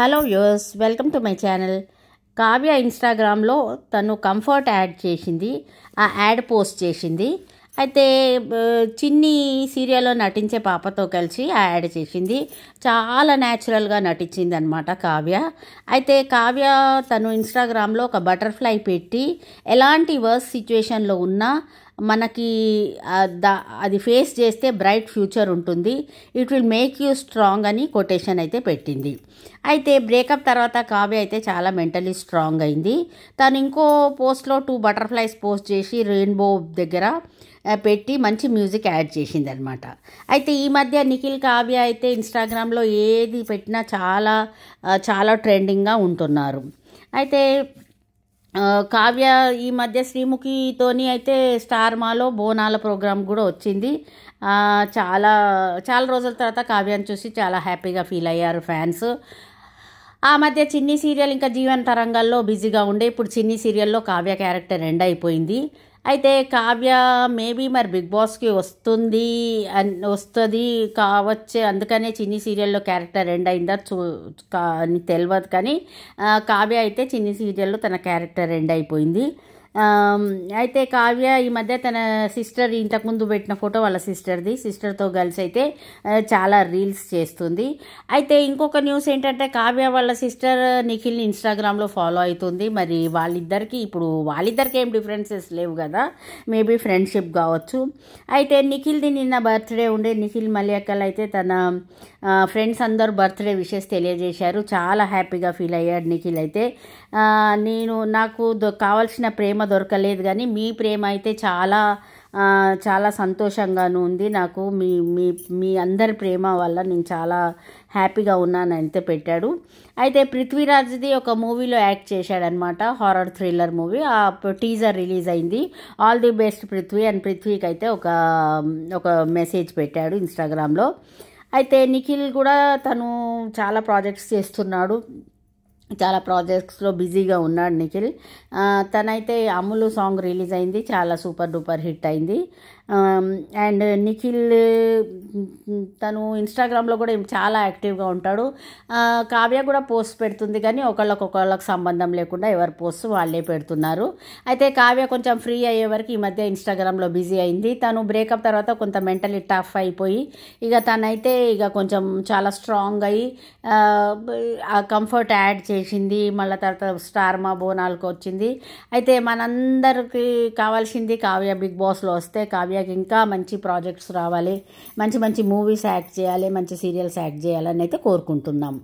Hello viewers, welcome to my channel. Kavya ఇన్స్టాగ్రామ్లో తను comfort add చేసింది, ఆ యాడ్ పోస్ట్ చేసింది. అయితే చిన్ని సీరియల్లో నటించే పాపతో కలిసి ఆ యాడ్ చేసింది. చాలా న్యాచురల్గా నటించింది అనమాట కావ్య. అయితే కావ్య తను ఇన్స్టాగ్రామ్లో ఒక బటర్ఫ్లై పెట్టి ఎలాంటి వర్స్ సిచ్యువేషన్లో ఉన్నా మనకి అది ఫేస్ చేస్తే బ్రైట్ ఫ్యూచర్ ఉంటుంది, it will make you strong అని కొటేషన్ అయితే పెట్టింది. అయితే బ్రేకప్ తర్వాత కావ్య అయితే చాలా మెంటలీ స్ట్రాంగ్ అయింది. తను ఇంకో పోస్ట్లో 2 బటర్ఫ్లైస్ పోస్ట్ చేసి రెయిన్బో దగ్గర పెట్టి మంచి మ్యూజిక్ యాడ్ చేసింది అనమాట. అయితే ఈ మధ్య నిఖిల్ కావ్య అయితే ఇన్స్టాగ్రామ్లో ఏది పెట్టినా చాలా చాలా ట్రెండింగ్గా ఉంటున్నారు. అయితే కావ్య ఈ మధ్య శ్రీముఖితోని అయితే స్టార్ మాలో బోనాల ప్రోగ్రామ్ కూడా వచ్చింది. చాలా చాలా రోజుల తర్వాత కావ్యాన్ని చూసి చాలా హ్యాపీగా ఫీల్ అయ్యారు ఫ్యాన్స్. ఆ మధ్య చిన్ని సీరియల్ ఇంకా జీవన్ తరంగాల్లో బిజీగా ఉండే, ఇప్పుడు చిన్ని సీరియల్లో కావ్య క్యారెక్టర్ ఎండ్ అయిపోయింది. అయితే కావ్య మేబీ మరి బిగ్ బాస్కి వస్తుంది కావచ్చు, అందుకనే చిన్ని సీరియల్లో క్యారెక్టర్ ఎండ్ అయిందా అని తెలియదు. కానీ కావ్య అయితే చిన్ని సీరియల్లో తన క్యారెక్టర్ ఎండ్ అయిపోయింది. అయితే కావ్య ఈ మధ్య తన సిస్టర్ ఇంతకుముందు పెట్టిన ఫోటో వాళ్ళ సిస్టర్తో కలిసి అయితే చాలా రీల్స్ చేస్తుంది. అయితే ఇంకొక న్యూస్ ఏంటంటే కావ్య వాళ్ళ సిస్టర్ నిఖిల్ని ఇన్స్టాగ్రామ్లో ఫాలో అవుతుంది. మరి వాళ్ళిద్దరికి ఏం డిఫరెన్సెస్ లేవు కదా, మేబీ ఫ్రెండ్షిప్ కావచ్చు. అయితే నిఖిల్ది నిన్న బర్త్డే ఉండే. నిఖిల్ మలియక్కల్ అయితే తన ఫ్రెండ్స్ అందరూ బర్త్డే విషెస్ తెలియజేశారు. చాలా హ్యాపీగా ఫీల్ అయ్యాడు నిఖిల్ అయితే. నాకు కావాల్సిన ప్రేమ దొరకలేదు, కానీ మీ ప్రేమ అయితే చాలా చాలా సంతోషంగాను ఉంది. నాకు మీ అందరి ప్రేమ వల్ల నేను చాలా హ్యాపీగా ఉన్నాను అయితే పెట్టాడు. అయితే పృథ్వీరాజ్ది ఒక మూవీలో యాక్ట్ చేశాడనమాట, హారర్ థ్రిల్లర్ మూవీ. ఆ టీజర్ రిలీజ్ అయింది. ఆల్ ది బెస్ట్ పృథ్వీ అని పృథ్వీకి అయితే ఒక మెసేజ్ పెట్టాడు ఇన్స్టాగ్రామ్లో. అయితే నిఖిల్ కూడా తను చాలా ప్రాజెక్ట్స్ చేస్తున్నాడు, చాలా ప్రాజెక్ట్స్లో బిజీగా ఉన్నాడు నిఖిల్. తనైతే అమ్ములు సాంగ్ రిలీజ్ అయింది, చాలా సూపర్ డూపర్ హిట్ అయింది. అండ్ నిఖిల్ తను ఇన్స్టాగ్రామ్లో కూడా చాలా యాక్టివ్గా ఉంటాడు. కావ్య కూడా పోస్ట్ పెడుతుంది, కానీ ఒకళ్ళకి సంబంధం లేకుండా ఎవరి పోస్ట్ వాళ్ళే పెడుతున్నారు. అయితే కావ్య కొంచెం ఫ్రీ అయ్యే వరకు ఈ మధ్య ఇన్స్టాగ్రామ్లో బిజీ అయింది. తను బ్రేకప్ తర్వాత కొంత మెంటలీ టఫ్ అయిపోయి తనైతే కొంచెం చాలా స్ట్రాంగ్ అయ్యి ఆ కంఫర్ట్ యాడ్ చేసింది. మళ్ళీ తర్వాత స్టార్ మా బోనాలకు వచ్చింది. అయితే మనందరికి కావాల్సింది కావ్య బిగ్ బాస్లో వస్తే కావ్యకి ఇంకా మంచి ప్రాజెక్ట్స్ రావాలి, మంచి మంచి మూవీస్ యాక్ట్ చేయాలి, మంచి సీరియల్స్ యాక్ట్ చేయాలని అయితే కోరుకుంటున్నాం.